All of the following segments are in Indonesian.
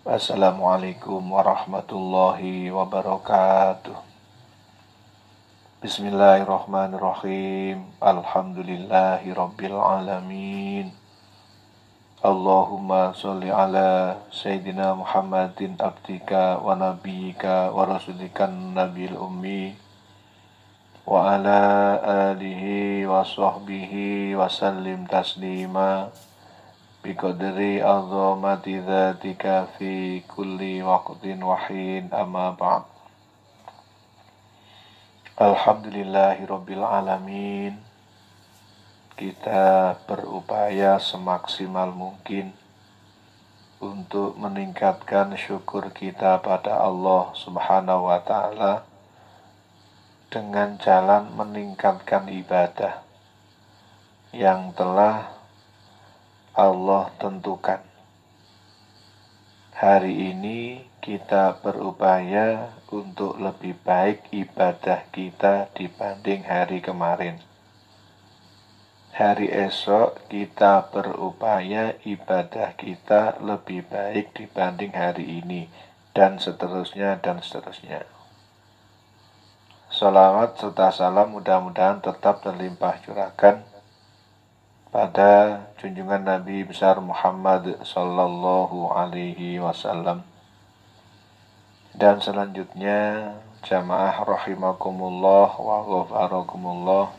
Assalamualaikum warahmatullahi wabarakatuh. Bismillahirrahmanirrahim. Alhamdulillahi rabbil alamin. Allahumma sholli ala Sayyidina Muhammadin abdika wa nabiyyika wa rasulikan nabil ummi wa ala alihi wa sahbihi wa sallim taslima biqadri azamati dzatika fi kulli waqtin wa hin amma ba'd. Alhamdulillahirabbil alamin. Kita berupaya semaksimal mungkin untuk meningkatkan syukur kita pada Allah Subhanahu wa taala dengan jalan meningkatkan ibadah yang telah Allah tentukan. Hari ini kita berupaya untuk lebih baik ibadah kita dibanding hari kemarin. Hari esok kita berupaya ibadah kita lebih baik dibanding hari ini, dan seterusnya dan seterusnya. Salawat serta salam mudah-mudahan tetap terlimpah curahkan pada junjungan Nabi besar Muhammad sallallahu alaihi wasallam. Dan selanjutnya jamaah rahimakumullah wa ghafarakumullah,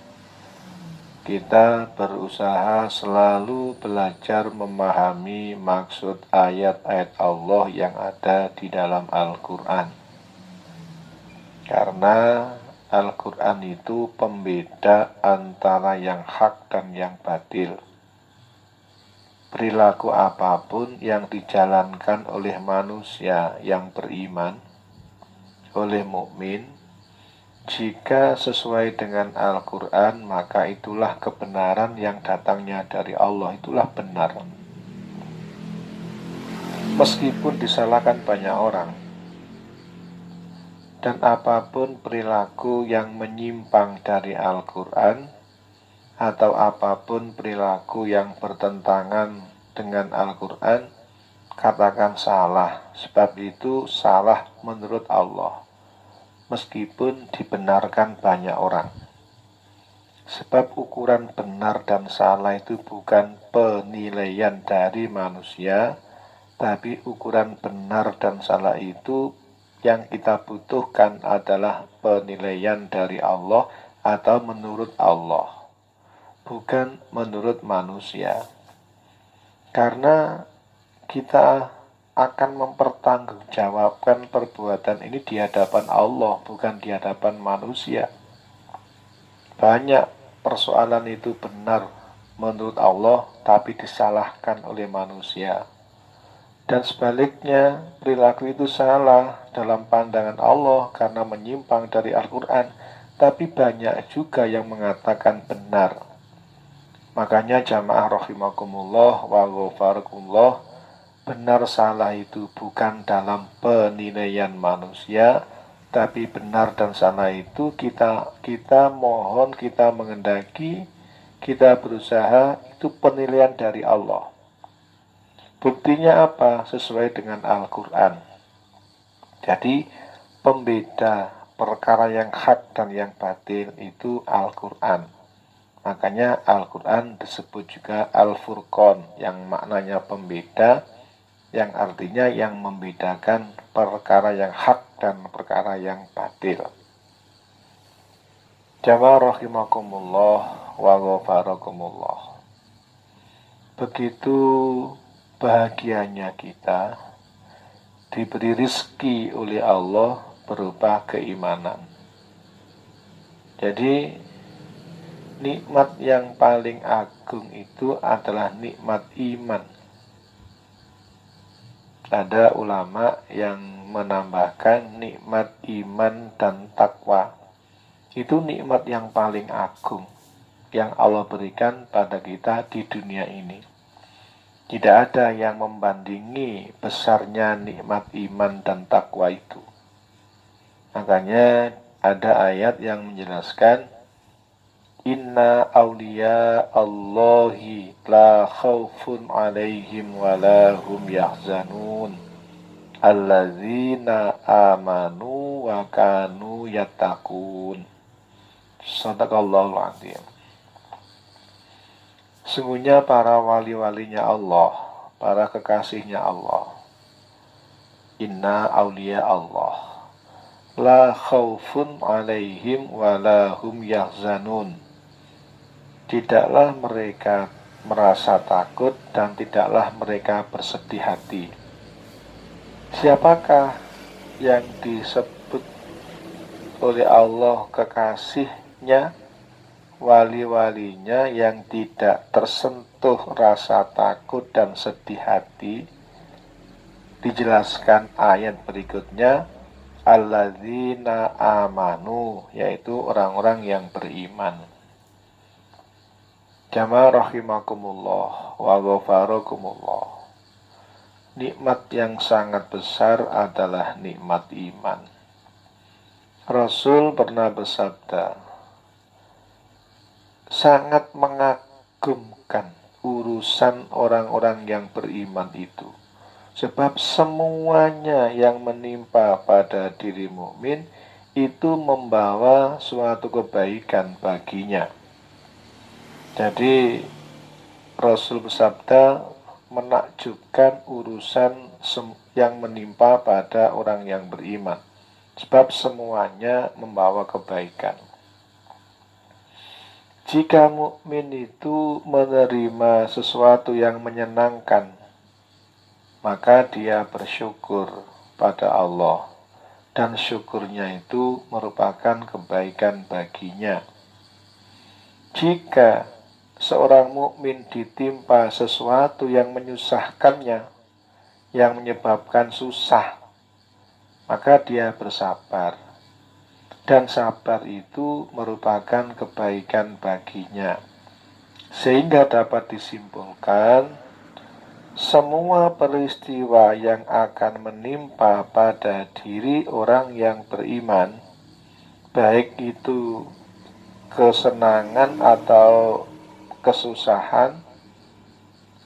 kita berusaha selalu belajar memahami maksud ayat-ayat Allah yang ada di dalam Al-Quran. Karena Al-Quran itu pembeda antara yang hak dan yang batil. Perilaku apapun yang dijalankan oleh manusia yang beriman, oleh mukmin, jika sesuai dengan Al-Quran, maka itulah kebenaran yang datangnya dari Allah, itulah benar. Meskipun disalahkan banyak orang, dan apapun perilaku yang menyimpang dari Al-Quran, atau apapun perilaku yang bertentangan dengan Al-Quran, katakan salah, sebab itu salah menurut Allah, meskipun dibenarkan banyak orang. Sebab ukuran benar dan salah itu bukan penilaian dari manusia, tapi ukuran benar dan salah itu yang kita butuhkan adalah penilaian dari Allah atau menurut Allah, bukan menurut manusia. Karena kita akan mempertanggungjawabkan perbuatan ini di hadapan Allah, bukan di hadapan manusia. Banyak persoalan itu benar menurut Allah, tapi disalahkan oleh manusia. Dan sebaliknya, perilaku itu salah dalam pandangan Allah karena menyimpang dari Al-Quran, tapi banyak juga yang mengatakan benar. Makanya jamaah rahimakumullah wa ghafarakumullah, benar salah itu bukan dalam penilaian manusia, tapi benar dan salah itu kita mohon, kita mengendaki, kita berusaha, itu penilaian dari Allah. Buktinya apa? Sesuai dengan Al-Quran. Jadi pembeda perkara yang hak dan yang batil itu Al-Quran. Makanya Al-Quran disebut juga Al-Furqan, yang maknanya pembeda, yang artinya yang membedakan perkara yang hak dan perkara yang batil. Jamaah rahimakumullah wa ghafarakumullah. Begitu bahagianya kita diberi rizki oleh Allah berupa keimanan. Jadi nikmat yang paling agung itu adalah nikmat iman. Ada ulama yang menambahkan nikmat iman dan takwa. Itu nikmat yang paling agung yang Allah berikan pada kita di dunia ini. Tidak ada yang membandingi besarnya nikmat iman dan takwa itu. Makanya ada ayat yang menjelaskan, Inna awliya Allahi la khawfun alaihim wa la hum yahzanun. alladzina amanu wa kanu yattaqun. Shadaqallahul adzim. Sungguhnya para wali-walinya Allah, para kekasihnya Allah, inna auliya Allah la khaufun alaihim wa la hum yahzanun. Tidaklah mereka merasa takut dan tidaklah mereka bersedih hati. Siapakah yang disebut oleh Allah kekasihnya, wali-walinya yang tidak tersentuh rasa takut dan sedih hati? Dijelaskan ayat berikutnya, alladzina amanu, yaitu orang-orang yang beriman. Jamaah rahimakumullah wa ghafarakumullah. Nikmat yang sangat besar adalah nikmat iman. Rasul pernah bersabda, sangat mengagumkan urusan orang-orang yang beriman itu, sebab semuanya yang menimpa pada diri mukmin itu membawa suatu kebaikan baginya. Jadi Rasul bersabda, menakjubkan urusan yang menimpa pada orang yang beriman, sebab semuanya membawa kebaikan. Jika mukmin itu menerima sesuatu yang menyenangkan, maka dia bersyukur pada Allah, dan syukurnya itu merupakan kebaikan baginya. Jika seorang mukmin ditimpa sesuatu yang menyusahkannya, yang menyebabkan susah, maka dia bersabar, dan sabar itu merupakan kebaikan baginya. Sehingga dapat disimpulkan, semua peristiwa yang akan menimpa pada diri orang yang beriman, baik itu kesenangan atau kesusahan,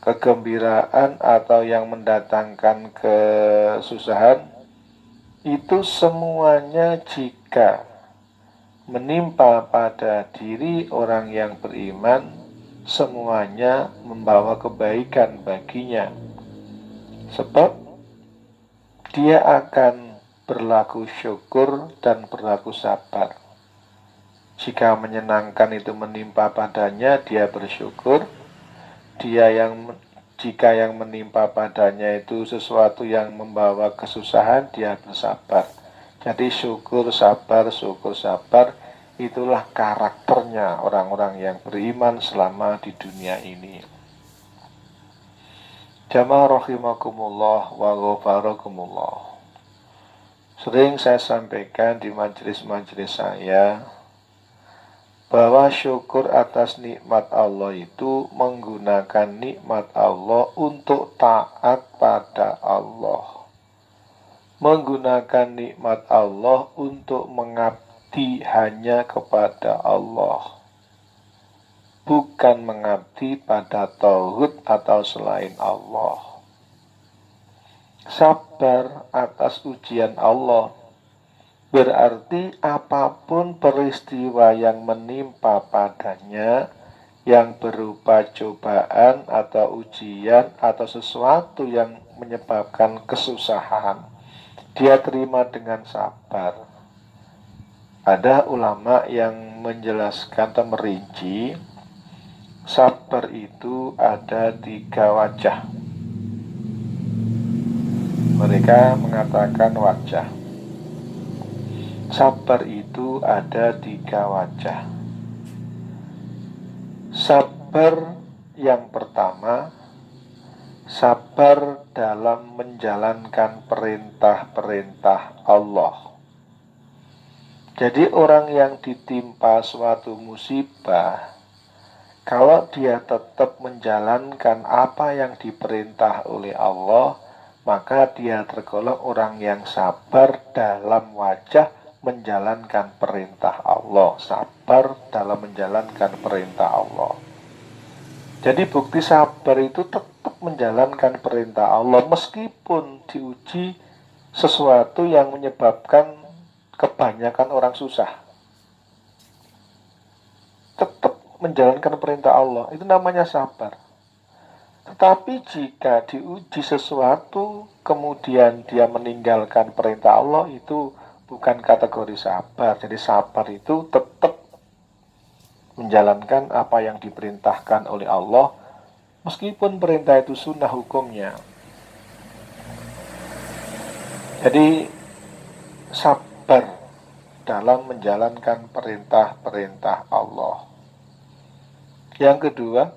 kegembiraan atau yang mendatangkan kesusahan, itu semuanya jika menimpa pada diri orang yang beriman, semuanya membawa kebaikan baginya. Sebab dia akan berlaku syukur dan berlaku sabar. Jika menyenangkan itu menimpa padanya, dia bersyukur. Jika yang menimpa padanya itu sesuatu yang membawa kesusahan, dia bersabar. Jadi syukur sabar, itulah karakternya orang-orang yang beriman selama di dunia ini. Jamaah rahimakumullah wa ghafarakumullah. Sering saya sampaikan di majelis-majelis saya, bahwa syukur atas nikmat Allah itu menggunakan nikmat Allah untuk taat pada Allah, menggunakan nikmat Allah untuk mengabdi hanya kepada Allah, bukan mengabdi pada tauhid atau selain Allah. Sabar atas ujian Allah berarti apapun peristiwa yang menimpa padanya, yang berupa cobaan atau ujian atau sesuatu yang menyebabkan kesusahan, dia terima dengan sabar. Ada ulama yang menjelaskan atau merinci, sabar itu ada 3 wajah. Mereka mengatakan wajah. Sabar itu ada 3 wajah. Sabar yang pertama, sabar dalam menjalankan perintah-perintah Allah. Jadi orang yang ditimpa suatu musibah, kalau dia tetap menjalankan apa yang diperintah oleh Allah, maka dia tergolong orang yang sabar dalam wajah menjalankan perintah Allah, sabar dalam menjalankan perintah Allah. Jadi bukti sabar itu tetap menjalankan perintah Allah meskipun diuji sesuatu yang menyebabkan kebanyakan orang susah. Tetap menjalankan perintah Allah, itu namanya sabar. Tetapi jika diuji sesuatu, kemudian dia meninggalkan perintah Allah, itu bukan kategori sabar. Jadi sabar itu tetap menjalankan apa yang diperintahkan oleh Allah, meskipun perintah itu sunnah hukumnya. Jadi sabar dalam menjalankan perintah-perintah Allah. Yang kedua,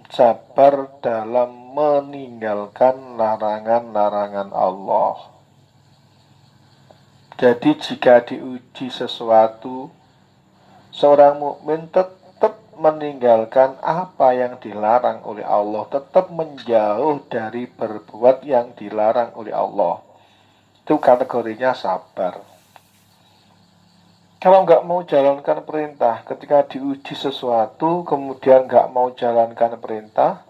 sabar dalam meninggalkan larangan-larangan Allah. Jadi jika diuji sesuatu, seorang mukmin tetap meninggalkan apa yang dilarang oleh Allah, tetap menjauh dari berbuat yang dilarang oleh Allah. Itu kategorinya sabar. Kalau nggak mau jalankan perintah, ketika diuji sesuatu, kemudian nggak mau jalankan perintah,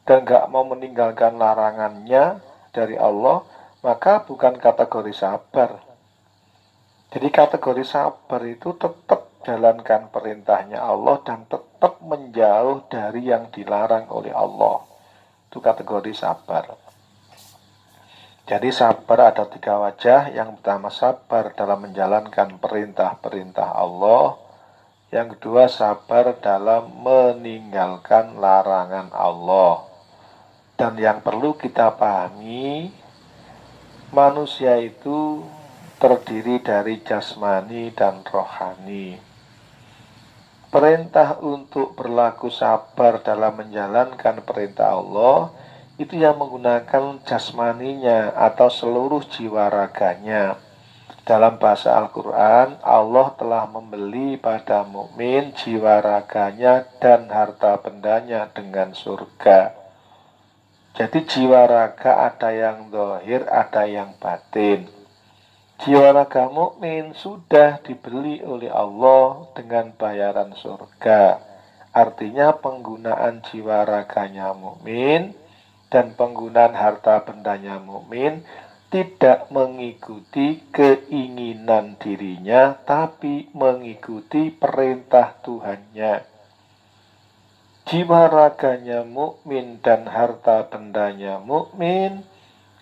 dan nggak mau meninggalkan larangannya dari Allah, maka bukan kategori sabar. Jadi kategori sabar itu tetap jalankan perintahnya Allah dan tetap menjauh dari yang dilarang oleh Allah. Itu kategori sabar. Jadi sabar ada 3 wajah. Yang pertama sabar dalam menjalankan perintah-perintah Allah. Yang kedua sabar dalam meninggalkan larangan Allah. Dan yang perlu kita pahami, manusia itu terdiri dari jasmani dan rohani. Perintah untuk berlaku sabar dalam menjalankan perintah Allah itu yang menggunakan jasmaninya atau seluruh jiwa raganya. Dalam bahasa Al-Quran, Allah telah membeli pada mukmin jiwa raganya dan harta bendanya dengan surga. Jadi jiwa raga ada yang zahir, ada yang batin. Jiwa raga mukmin sudah dibeli oleh Allah dengan bayaran surga. Artinya penggunaan jiwa raganya mukmin dan penggunaan harta bendanya mukmin tidak mengikuti keinginan dirinya, tapi mengikuti perintah Tuhannya. Jiwa raganya mukmin dan harta bendanya mukmin,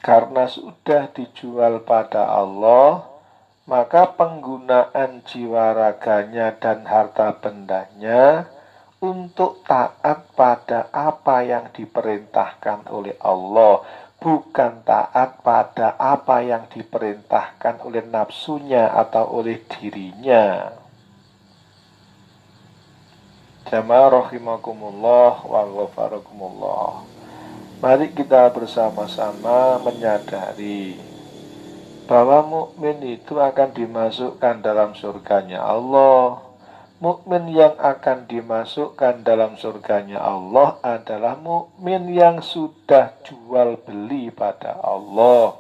karena sudah dijual pada Allah, maka penggunaan jiwa raganya dan harta bendanya untuk taat pada apa yang diperintahkan oleh Allah, bukan taat pada apa yang diperintahkan oleh nafsunya atau oleh dirinya. Jamaah rahimakumullah wa ghafarakumullah. Mari kita bersama-sama menyadari bahwa mukmin itu akan dimasukkan dalam surganya Allah. Mukmin yang akan dimasukkan dalam surganya Allah adalah mukmin yang sudah jual beli pada Allah.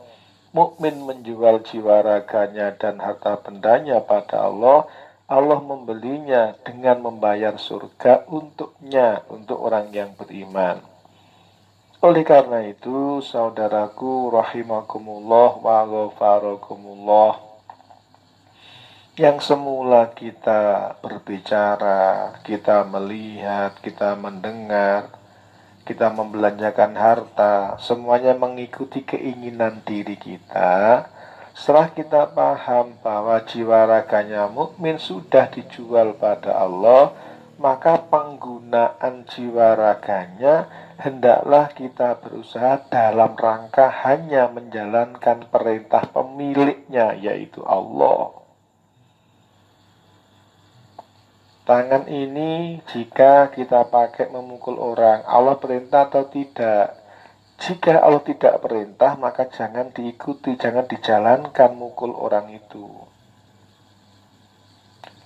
Mukmin menjual jiwa raganya dan harta bendanya pada Allah. Allah membelinya dengan membayar surga untuknya, untuk orang yang beriman. Oleh karena itu, saudaraku rahimakumullah wa ghafarakumullah, yang semula kita berbicara, kita melihat, kita mendengar, kita membelanjakan harta, semuanya mengikuti keinginan diri kita. Setelah kita paham bahwa jiwa raganya mukmin sudah dijual pada Allah, maka penggunaan jiwa raganya hendaklah kita berusaha dalam rangka hanya menjalankan perintah pemiliknya, yaitu Allah. Tangan ini jika kita pakai memukul orang, Allah perintah atau tidak? Jika Allah tidak perintah, maka jangan diikuti, jangan dijalankan mukul orang itu.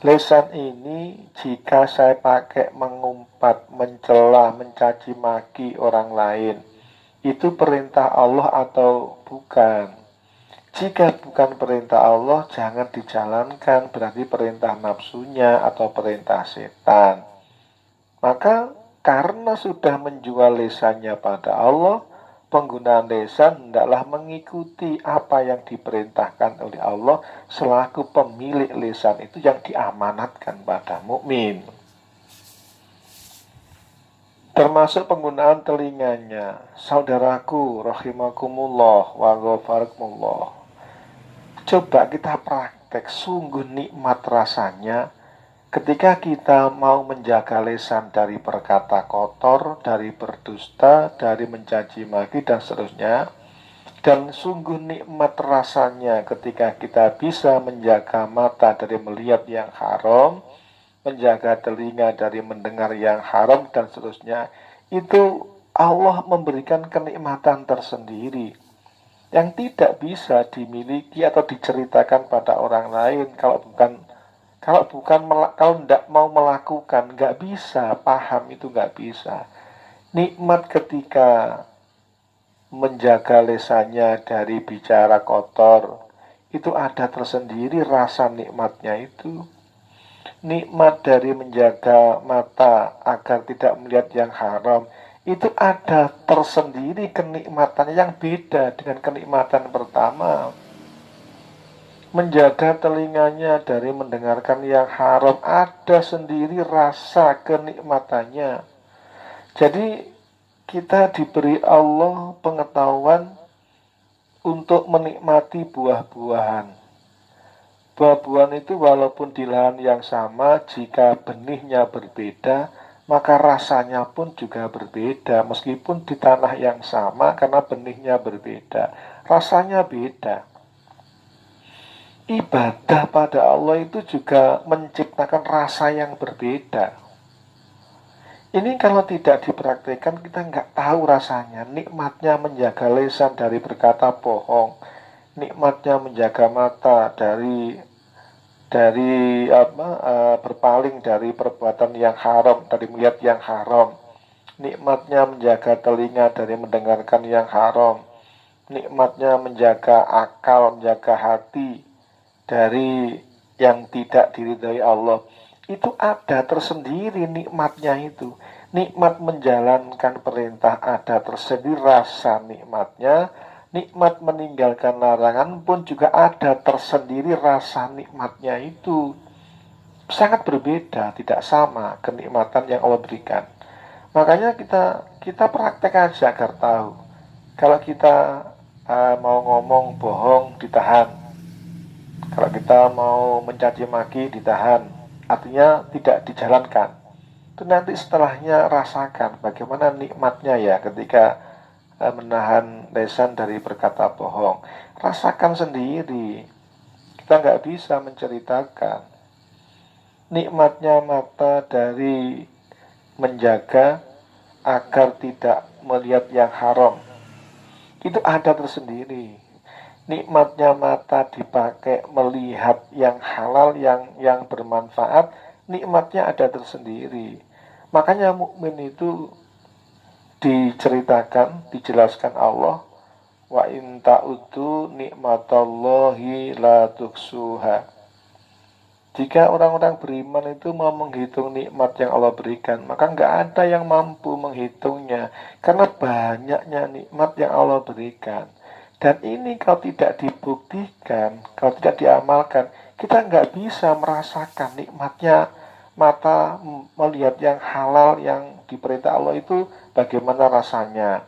Lesan ini jika saya pakai mengumpat, mencela, mencaci maki orang lain, itu perintah Allah atau bukan? Jika bukan perintah Allah, jangan dijalankan, berarti perintah nafsunya atau perintah setan. Maka karena sudah menjual lesannya pada Allah, penggunaan lisan hendaklah mengikuti apa yang diperintahkan oleh Allah selaku pemilik lisan itu yang diamanatkan pada mukmin. Termasuk penggunaan telinganya. Saudaraku rahimakumullah wa ghafarakumullah. Coba kita praktek, sungguh nikmat rasanya ketika kita mau menjaga lisan dari berkata kotor, dari berdusta, dari mencaci maki dan seterusnya. Dan sungguh nikmat rasanya ketika kita bisa menjaga mata dari melihat yang haram, menjaga telinga dari mendengar yang haram dan seterusnya. Itu Allah memberikan kenikmatan tersendiri yang tidak bisa dimiliki atau diceritakan pada orang lain kalau tidak mau melakukan, nggak bisa paham, itu nggak bisa. Nikmat ketika menjaga lisannya dari bicara kotor itu ada tersendiri rasa nikmatnya itu. Nikmat dari menjaga mata agar tidak melihat yang haram itu ada tersendiri kenikmatan yang beda dengan kenikmatan pertama. Menjaga telinganya dari mendengarkan yang haram ada sendiri rasa kenikmatannya. Jadi kita diberi Allah pengetahuan untuk menikmati buah-buahan. Buah-buahan itu walaupun di lahan yang sama, jika benihnya berbeda, maka rasanya pun juga berbeda. Meskipun di tanah yang sama, karena benihnya berbeda, rasanya beda. Ibadah pada Allah itu juga menciptakan rasa yang berbeda. Ini kalau tidak dipraktikkan kita nggak tahu rasanya. Nikmatnya menjaga lisan dari berkata bohong, nikmatnya menjaga mata dari berpaling dari perbuatan yang haram, dari melihat yang haram. Nikmatnya menjaga telinga dari mendengarkan yang haram. Nikmatnya menjaga akal, menjaga hati dari yang tidak diridhai Allah. Itu ada tersendiri nikmatnya itu. Nikmat menjalankan perintah ada tersendiri rasa nikmatnya. Nikmat meninggalkan larangan pun juga ada tersendiri rasa nikmatnya itu. Sangat berbeda, tidak sama kenikmatan yang Allah berikan. Makanya kita praktek aja agar tahu. Kalau kita mau ngomong bohong ditahan. Kalau kita mau mencaci maki ditahan. Artinya tidak dijalankan. Itu nanti setelahnya rasakan bagaimana nikmatnya ya ketika menahan lisan dari berkata bohong. Rasakan sendiri. Kita nggak bisa menceritakan nikmatnya mata dari menjaga agar tidak melihat yang haram. Itu ada tersendiri. Nikmatnya mata dipakai melihat yang halal, yang bermanfaat, nikmatnya ada tersendiri. Makanya mukmin itu diceritakan, dijelaskan Allah, wa in ta'uddu nikmatallahi la tuksuha. Jika orang-orang beriman itu mau menghitung nikmat yang Allah berikan, maka nggak ada yang mampu menghitungnya, karena banyaknya nikmat yang Allah berikan. Dan ini kalau tidak dibuktikan, kalau tidak diamalkan, kita nggak bisa merasakan nikmatnya mata melihat yang halal yang diperintah Allah itu bagaimana rasanya.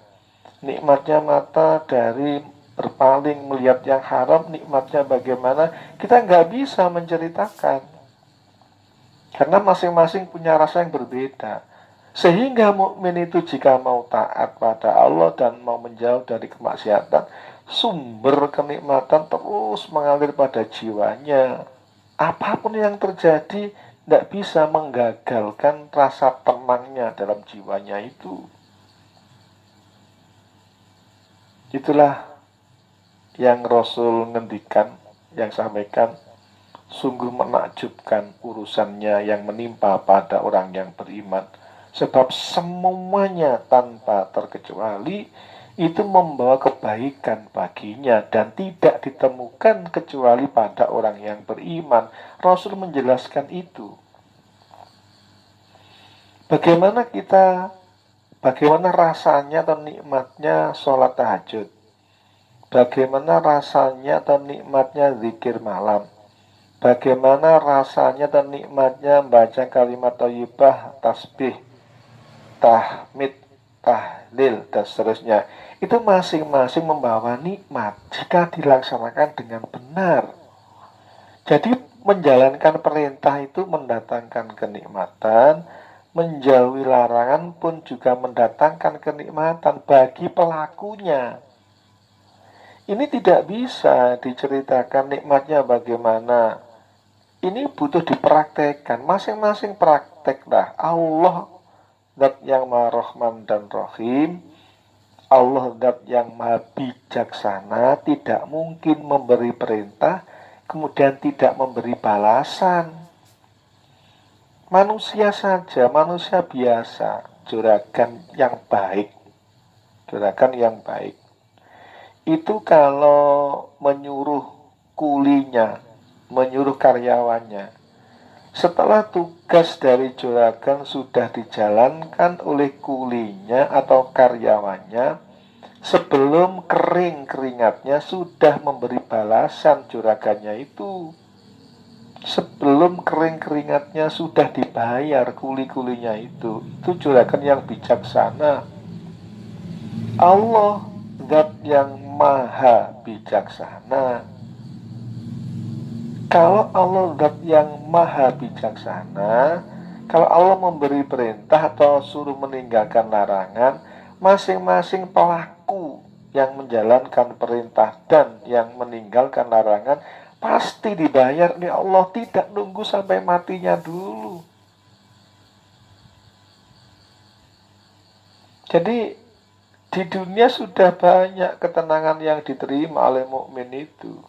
Nikmatnya mata dari berpaling melihat yang haram, nikmatnya bagaimana, kita nggak bisa menceritakan. Karena masing-masing punya rasa yang berbeda. Sehingga mukmin itu jika mau taat pada Allah dan mau menjauh dari kemaksiatan, sumber kenikmatan terus mengalir pada jiwanya. Apapun yang terjadi, tidak bisa menggagalkan rasa tenangnya dalam jiwanya itu. Itulah yang Rasul ngendikan, yang sampaikan, sungguh menakjubkan urusannya yang menimpa pada orang yang beriman. Sebab semuanya tanpa terkecuali itu membawa kebaikan baginya dan tidak ditemukan kecuali pada orang yang beriman. Rasul menjelaskan itu. Bagaimana kita Bagaimana rasanya atau nikmatnya sholat tahajud? Bagaimana rasanya atau nikmatnya zikir malam? Bagaimana rasanya dan nikmatnya baca kalimat thayyibah, tasbih, tahmid, tahlil, dan seterusnya. Itu masing-masing membawa nikmat jika dilaksanakan dengan benar. Jadi menjalankan perintah itu mendatangkan kenikmatan, menjauhi larangan pun juga mendatangkan kenikmatan bagi pelakunya. Ini tidak bisa diceritakan nikmatnya bagaimana. Ini butuh dipraktekkan, masing-masing prakteklah. Allah zat yang maha Rahman dan Rahim, Allah zat yang maha bijaksana, tidak mungkin memberi perintah kemudian tidak memberi balasan. Manusia saja, manusia biasa, juragan yang baik, itu kalau menyuruh kulinya, menyuruh karyawannya, setelah tugas dari juragan sudah dijalankan oleh kulinya atau karyawannya, sebelum kering keringatnya sudah memberi balasan juragannya itu. Sebelum kering keringatnya sudah dibayar kuli-kulinya itu. Itu juragan yang bijaksana. Allah zat yang maha bijaksana. Kalau Allah zat yang maha bijaksana, kalau Allah memberi perintah atau suruh meninggalkan larangan, masing-masing pelaku yang menjalankan perintah dan yang meninggalkan larangan pasti dibayar oleh Allah, tidak nunggu sampai matinya dulu. Jadi di dunia sudah banyak ketenangan yang diterima oleh mukmin itu.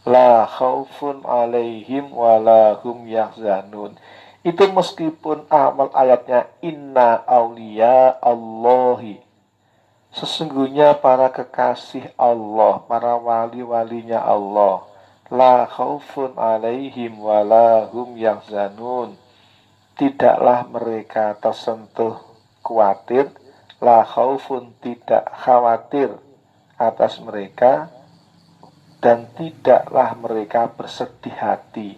La khaufun alaihim walahum yahzanun. Itu meskipun amal ayatnya inna auliya Allahi, sesungguhnya para kekasih Allah, para wali-walinya Allah, la khaufun alaihim walahum yahzanun, tidaklah mereka tersentuh khawatir, la khaufun tidak khawatir atas mereka, dan tidaklah mereka bersedih hati.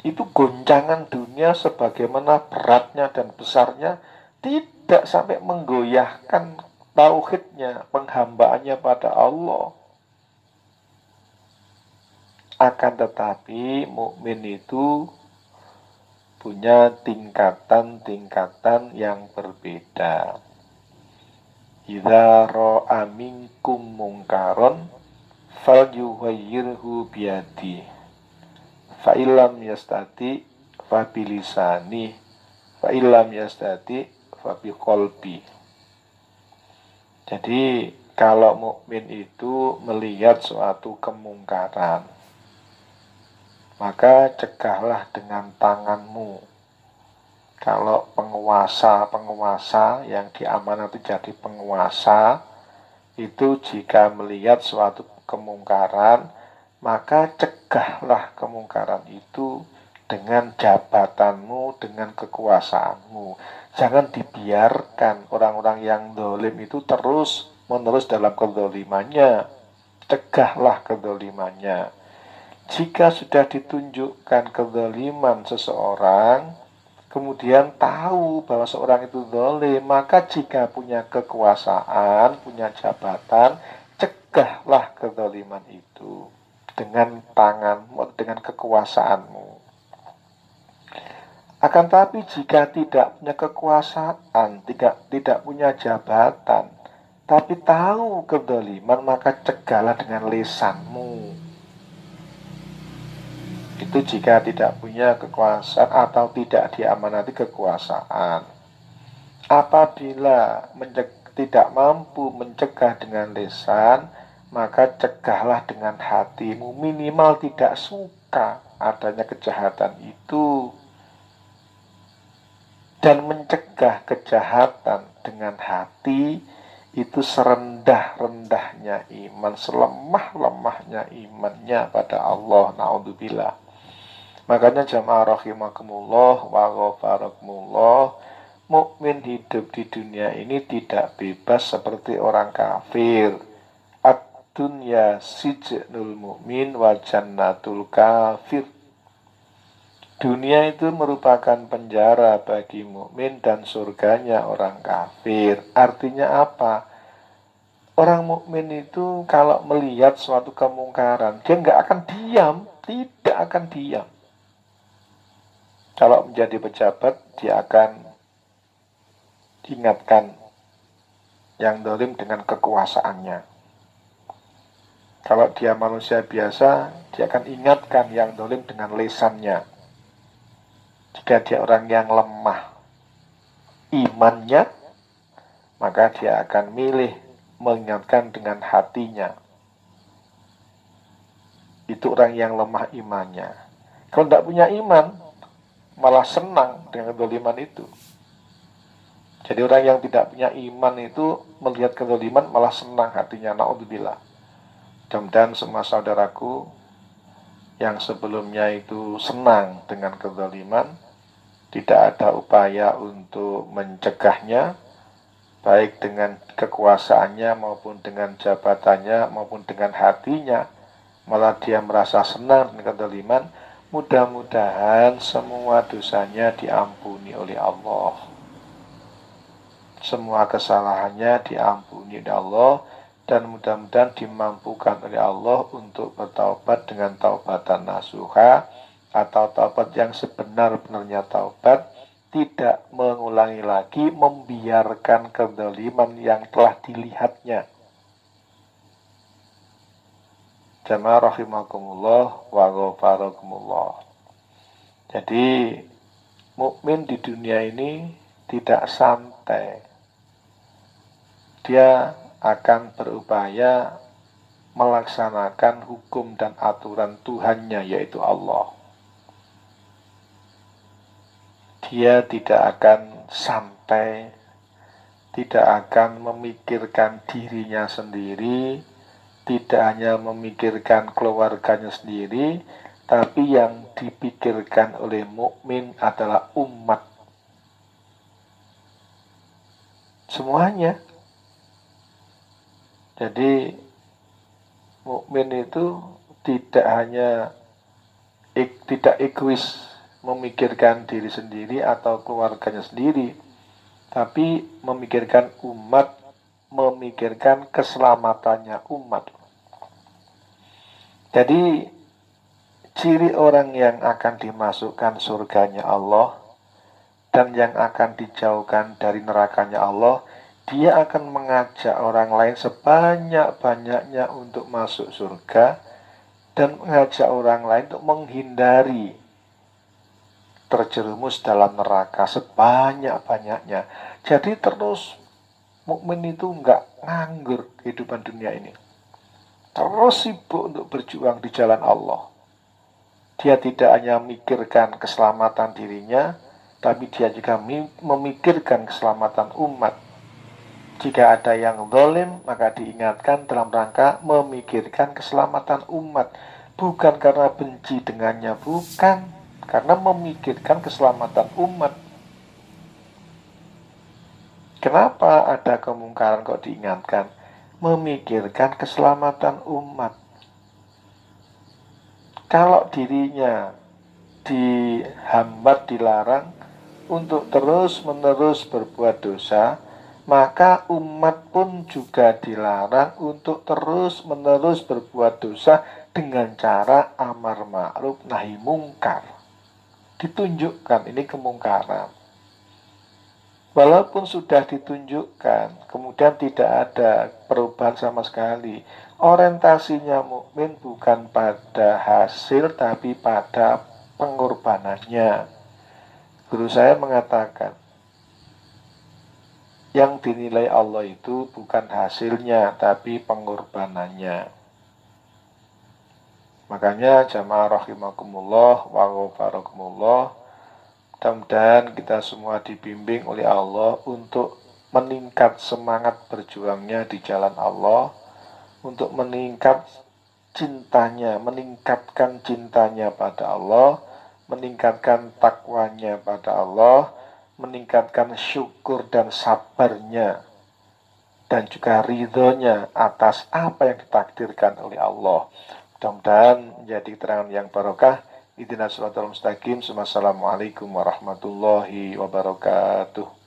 Itu goncangan dunia sebagaimana beratnya dan besarnya tidak sampai menggoyahkan tauhidnya, penghambaannya pada Allah. Akan tetapi mukmin itu punya tingkatan-tingkatan yang berbeda. Idza ra'a minkum mungkaron falyughayyirhu biyadi, fa illam yastati fa bilisani, fa illam yastati fa biqalbi. Jadi kalau mukmin itu melihat suatu kemungkaran, maka cegahlah dengan tanganmu. Kalau penguasa yang diamanati jadi penguasa, itu jika melihat suatu kemungkaran, maka cegahlah kemungkaran itu dengan jabatanmu, dengan kekuasaanmu. Jangan dibiarkan orang-orang yang zalim itu terus menerus dalam kezalimannya. Cegahlah kezalimannya. Jika sudah ditunjukkan kezaliman seseorang, kemudian tahu bahwa seorang itu zalim, maka jika punya kekuasaan, punya jabatan, cegahlah kezaliman itu dengan tanganmu, dengan kekuasaanmu. Akan tapi jika tidak punya kekuasaan, tidak punya jabatan, tapi tahu kezaliman, maka cegahlah dengan lisanmu. Itu jika tidak punya kekuasaan atau tidak diamanati kekuasaan. Apabila tidak mampu mencegah dengan lisan, maka cegahlah dengan hatimu. Minimal tidak suka adanya kejahatan itu. Dan mencegah kejahatan dengan hati itu serendah-rendahnya iman, selemah-lemahnya imannya pada Allah. Na'udzubillah. Makanya jamaah rahimakumullah wa ghafarakumullah, Mukmin hidup di dunia ini tidak bebas seperti orang kafir. Ad-dunya sijnul mukmin wa jannatul kafir. Dunia itu merupakan penjara bagi mukmin dan surganya orang kafir. Artinya apa? Orang mukmin itu kalau melihat suatu kemungkaran, dia nggak akan diam, tidak akan diam. Kalau menjadi pejabat, dia akan diingatkan yang dolim dengan kekuasaannya. Kalau dia manusia biasa, dia akan ingatkan yang dolim dengan lesannya. Jika dia orang yang lemah imannya, maka dia akan milih mengingatkan dengan hatinya. Itu orang yang lemah imannya. Kalau tidak punya iman, malah senang dengan kedoliman itu. Jadi orang yang tidak punya iman itu melihat kedoliman malah senang hatinya. Na'udzubillah. Mudah-mudahan semua saudaraku yang sebelumnya itu senang dengan kedoliman, tidak ada upaya untuk mencegahnya, baik dengan kekuasaannya maupun dengan jabatannya maupun dengan hatinya, malah dia merasa senang dengan kedoliman. Mudah-mudahan semua dosanya diampuni oleh Allah, semua kesalahannya diampuni oleh Allah, dan mudah-mudahan dimampukan oleh Allah untuk bertaubat dengan taubatan nasuha, atau taubat yang sebenar-benarnya taubat, tidak mengulangi lagi, membiarkan kezaliman yang telah dilihatnya. Jamaah rahimakumullah wa ghafarakumullah. Jadi mukmin di dunia ini tidak santai. Dia akan berupaya melaksanakan hukum dan aturan Tuhannya, yaitu Allah. Dia tidak akan santai, tidak akan memikirkan dirinya sendiri, tidak hanya memikirkan keluarganya sendiri, tapi yang dipikirkan oleh mukmin adalah umat. Semuanya. Jadi mukmin itu tidak hanya tidak egois memikirkan diri sendiri atau keluarganya sendiri, tapi memikirkan umat, memikirkan keselamatannya umat. Jadi ciri orang yang akan dimasukkan surganya Allah dan yang akan dijauhkan dari nerakanya Allah, dia akan mengajak orang lain sebanyak-banyaknya untuk masuk surga dan mengajak orang lain untuk menghindari terjerumus dalam neraka sebanyak-banyaknya. Jadi terus mukmin itu enggak nganggur kehidupan dunia ini. Terus sibuk untuk berjuang di jalan Allah. Dia tidak hanya memikirkan keselamatan dirinya, tapi dia juga memikirkan keselamatan umat. Jika ada yang zalim, maka diingatkan dalam rangka memikirkan keselamatan umat. Bukan karena benci dengannya, bukan. Karena memikirkan keselamatan umat. Kenapa ada kemungkaran kok diingatkan? Memikirkan keselamatan umat. Kalau dirinya dihambat, dilarang untuk terus-menerus berbuat dosa, maka umat pun juga dilarang untuk terus-menerus berbuat dosa dengan cara amar ma'ruf nahi mungkar. Ditunjukkan ini kemungkaran. Walaupun sudah ditunjukkan, kemudian tidak ada perubahan sama sekali. Orientasinya mukmin bukan pada hasil, tapi pada pengorbanannya. Guru saya mengatakan, yang dinilai Allah itu bukan hasilnya, tapi pengorbanannya. Makanya jamaah rahimakumullah wa ghafarakumullah, mudah-mudahan kita semua dibimbing oleh Allah untuk meningkat semangat berjuangnya di jalan Allah, untuk meningkat cintanya, meningkatkan cintanya pada Allah, meningkatkan takwanya pada Allah, meningkatkan syukur dan sabarnya, dan juga ridhonya atas apa yang ditakdirkan oleh Allah. Mudah-mudahan menjadi keterangan yang barokah. Ihdinas siratal mustaqim. Wassalamualaikum warahmatullahi wabarakatuh.